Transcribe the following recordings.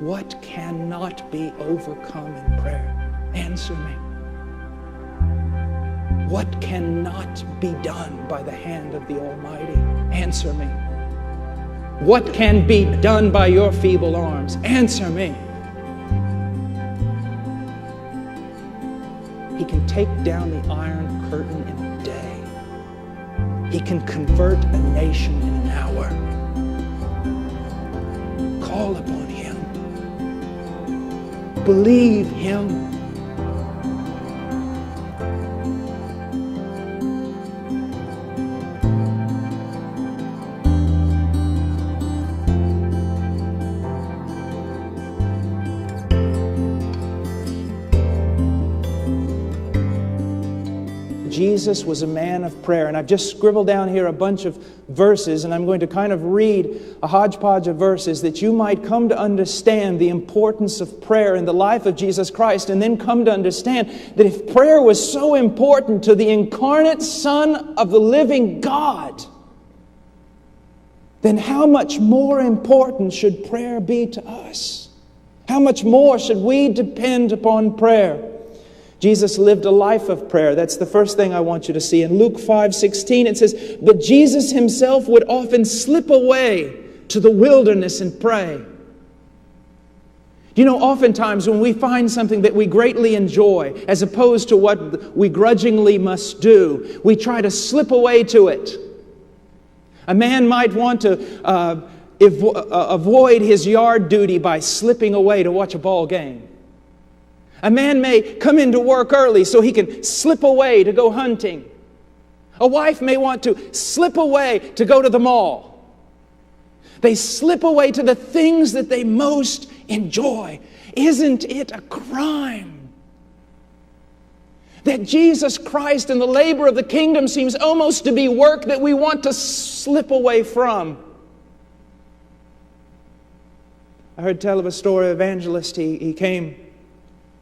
What cannot be overcome in prayer? Answer me. What cannot be done by the hand of the Almighty? Answer me. What can be done by your feeble arms? Answer me. He can take down the Iron Curtain in a day. He can convert a nation in an hour. Call upon Him. Believe Him. Jesus was a man of prayer. And I've just scribbled down here a bunch of verses, and I'm going to kind of read a hodgepodge of verses that you might come to understand the importance of prayer in the life of Jesus Christ, and then come to understand that if prayer was so important to the incarnate Son of the living God, then how much more important should prayer be to us? How much more should we depend upon prayer? Jesus lived a life of prayer. That's the first thing I want you to see. In Luke 5:16 it says, "But Jesus Himself would often slip away to the wilderness and pray." You know, oftentimes when we find something that we greatly enjoy, as opposed to what we grudgingly must do, we try to slip away to it. A man might want to avoid his yard duty by slipping away to watch a ball game. A man may come into work early so he can slip away to go hunting. A wife may want to slip away to go to the mall. They slip away to the things that they most enjoy. Isn't it a crime that Jesus Christ and the labor of the kingdom seems almost to be work that we want to slip away from? I heard tell of a story of an evangelist.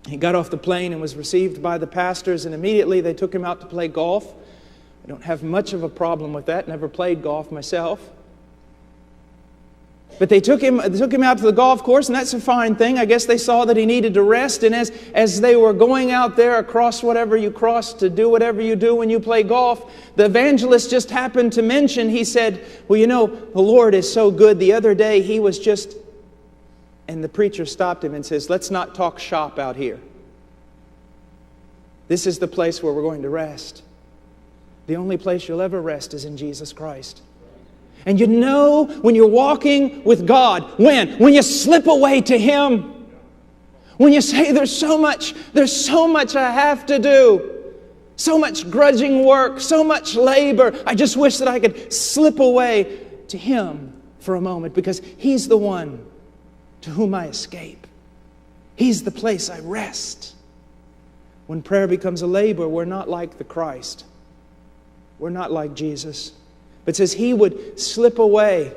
He got off the plane and was received by the pastors, and immediately they took him out to play golf. I don't have much of a problem with that. Never played golf myself. But they took him out to the golf course, and that's a fine thing. I guess they saw that he needed to rest, and as they were going out there across whatever you cross to do whatever you do when you play golf, the evangelist just happened to mention, he said, "Well, you know, the Lord is so good. The other day he was just..." And the preacher stopped him and says, "Let's not talk shop out here. This is the place where we're going to rest. The only place you'll ever rest is in Jesus Christ." And you know when you're walking with God, when you slip away to Him, when you say, there's so much I have to do, so much grudging work, so much labor, I just wish that I could slip away to Him for a moment, because He's the one to whom I escape. He's the place I rest. When prayer becomes a labor, we're not like the Christ. We're not like Jesus. But it says He would slip away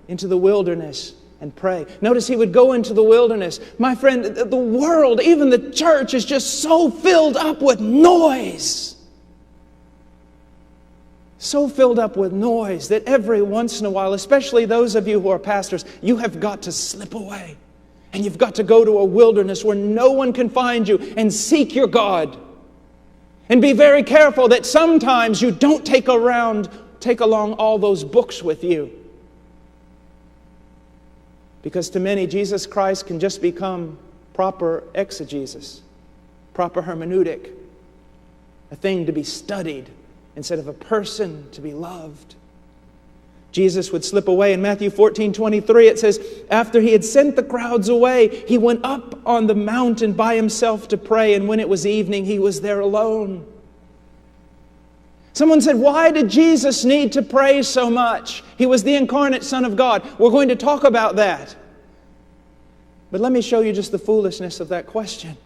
into the wilderness and pray. Notice He would go into the wilderness. My friend, the world, even the church, is just so filled up with noise. So filled up with noise that every once in a while, especially those of you who are pastors, you have got to slip away. And you've got to go to a wilderness where no one can find you and seek your God. And be very careful that sometimes you don't take along all those books with you. Because to many, Jesus Christ can just become proper exegesis, proper hermeneutic, a thing to be studied instead of a person to be loved. Jesus would slip away. In Matthew 14:23, it says, after He had sent the crowds away, He went up on the mountain by Himself to pray, and when it was evening, He was there alone. Someone said, why did Jesus need to pray so much? He was the incarnate Son of God. We're going to talk about that. But let me show you just the foolishness of that question.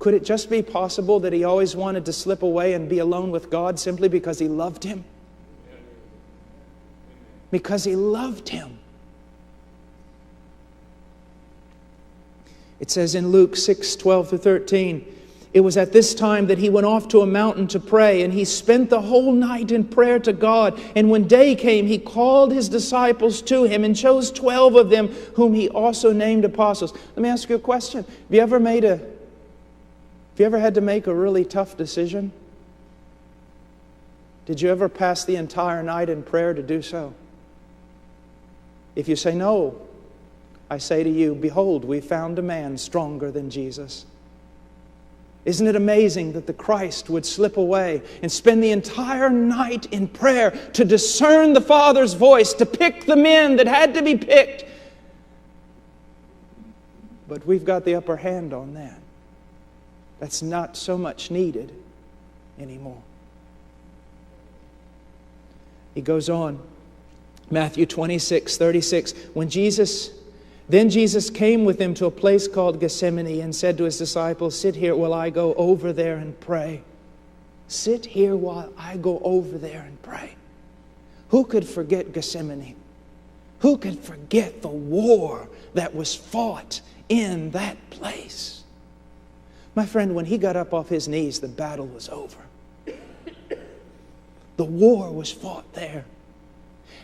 Could it just be possible that He always wanted to slip away and be alone with God simply because He loved Him? Because He loved Him. It says in Luke 6:12-13, It was at this time that he went off to a mountain to pray, and he spent the whole night in prayer to God. And when day came, he called his disciples to him and chose 12 of them, whom he also named apostles. Let me ask you a question. Have you ever had to make a really tough decision? Did you ever pass the entire night in prayer to do so? If you say no, I say to you, behold, we found a man stronger than Jesus. Isn't it amazing that the Christ would slip away and spend the entire night in prayer to discern the Father's voice, to pick the men that had to be picked? But we've got the upper hand on that. That's not so much needed anymore. He goes on, Matthew 26:36, Then Jesus came with them to a place called Gethsemane and said to his disciples, sit here while I go over there and pray. Sit here while I go over there and pray. Who could forget Gethsemane? Who could forget the war that was fought in that place? My friend, when he got up off his knees, the battle was over. The war was fought there.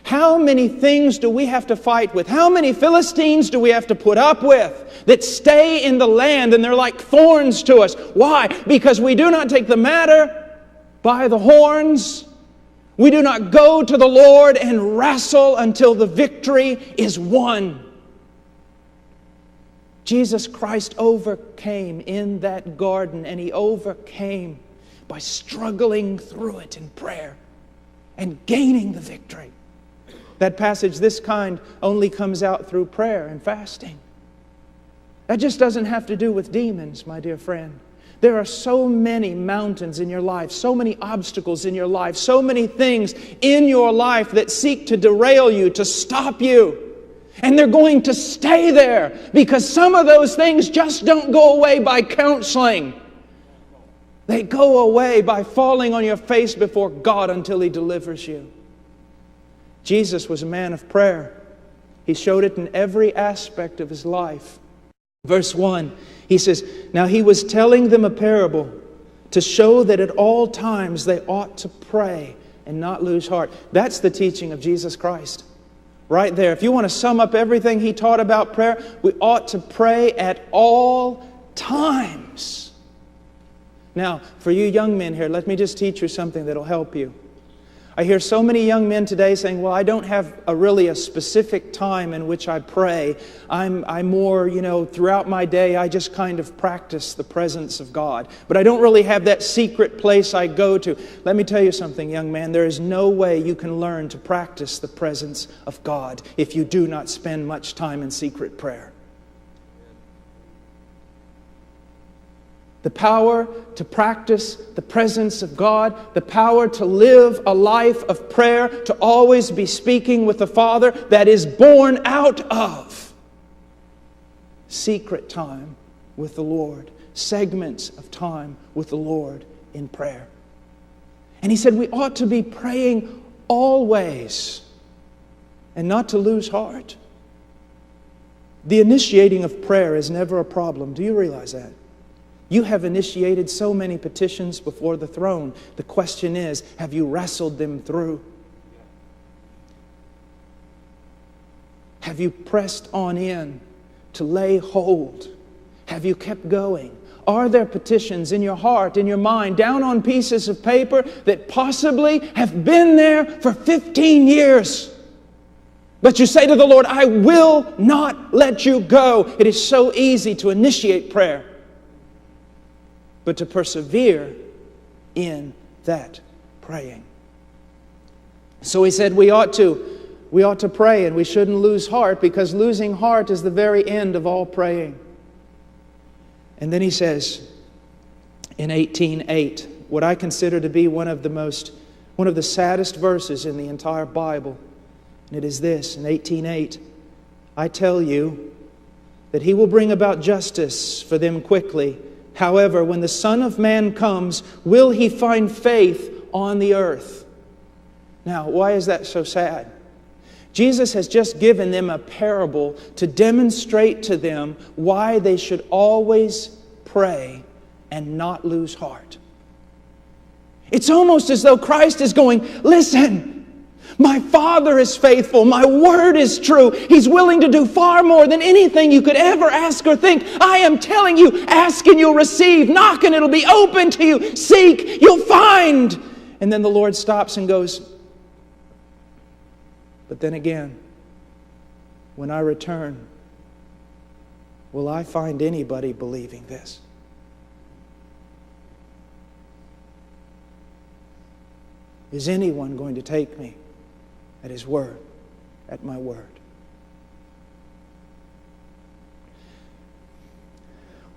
How many things do we have to fight with? How many Philistines do we have to put up with that stay in the land and they're like thorns to us? Why? Because we do not take the matter by the horns. We do not go to the Lord and wrestle until the victory is won. Jesus Christ overcame in that garden, and He overcame by struggling through it in prayer and gaining the victory. That passage, this kind, only comes out through prayer and fasting. That just doesn't have to do with demons, my dear friend. There are so many mountains in your life, so many obstacles in your life, so many things in your life that seek to derail you, to stop you. And they're going to stay there because some of those things just don't go away by counseling. They go away by falling on your face before God until He delivers you. Jesus was a man of prayer. He showed it in every aspect of His life. Verse 1, he says, now He was telling them a parable to show that at all times they ought to pray and not lose heart. That's the teaching of Jesus Christ. Right there. If you want to sum up everything He taught about prayer, we ought to pray at all times. Now, for you young men here, let me just teach you something that'll help you. I hear so many young men today saying, well, I don't have a specific time in which I pray. I'm more, throughout my day, I just kind of practice the presence of God. But I don't really have that secret place I go to. Let me tell you something, young man. There is no way you can learn to practice the presence of God if you do not spend much time in secret prayer. The power to practice the presence of God, the power to live a life of prayer, to always be speaking with the Father, that is born out of secret time with the Lord, segments of time with the Lord in prayer. And he said we ought to be praying always and not to lose heart. The initiating of prayer is never a problem. Do you realize that? You have initiated so many petitions before the throne. The question is, have you wrestled them through? Have you pressed on in to lay hold? Have you kept going? Are there petitions in your heart, in your mind, down on pieces of paper that possibly have been there for 15 years? But you say to the Lord, I will not let you go. It is so easy to initiate prayer, but to persevere in that praying. So he said we ought to pray, and we shouldn't lose heart, because losing heart is the very end of all praying. And then he says in 18:8, what I consider to be one of the saddest verses in the entire Bible. And it is this, in 18:8, I tell you that He will bring about justice for them quickly. However, when the Son of Man comes, will He find faith on the earth? Now, why is that so sad? Jesus has just given them a parable to demonstrate to them why they should always pray and not lose heart. It's almost as though Christ is going, listen, my Father is faithful. My word is true. He's willing to do far more than anything you could ever ask or think. I am telling you, ask and you'll receive. Knock and it'll be open to you. Seek, you'll find. And then the Lord stops and goes, but then again, when I return, will I find anybody believing this? Is anyone going to take me at His word, at my word?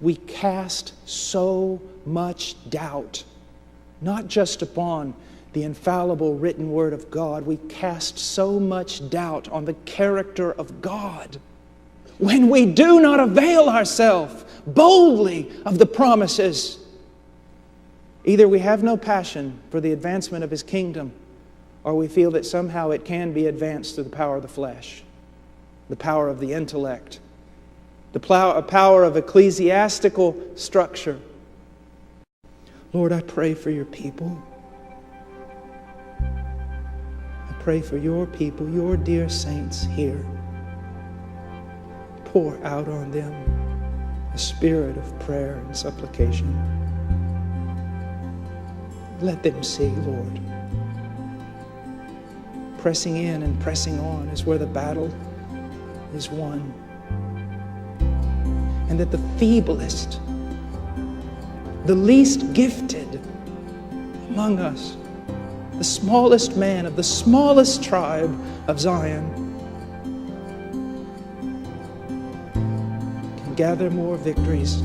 We cast so much doubt, not just upon the infallible written word of God. We cast so much doubt on the character of God when we do not avail ourselves boldly of the promises. Either we have no passion for the advancement of His kingdom, or we feel that somehow it can be advanced through the power of the flesh, the power of the intellect, the power of ecclesiastical structure. Lord, I pray for your people. I pray for your people, your dear saints here. Pour out on them a spirit of prayer and supplication. Let them see, Lord. Pressing in and pressing on is where the battle is won. And that the feeblest, the least gifted among us, the smallest man of the smallest tribe of Zion, can gather more victories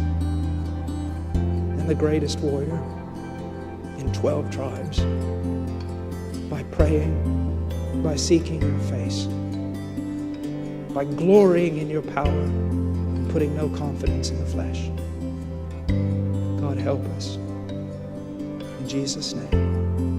than the greatest warrior in 12 tribes by praying, by seeking your face, by glorying in your power, and putting no confidence in the flesh. God, help us. In Jesus' name.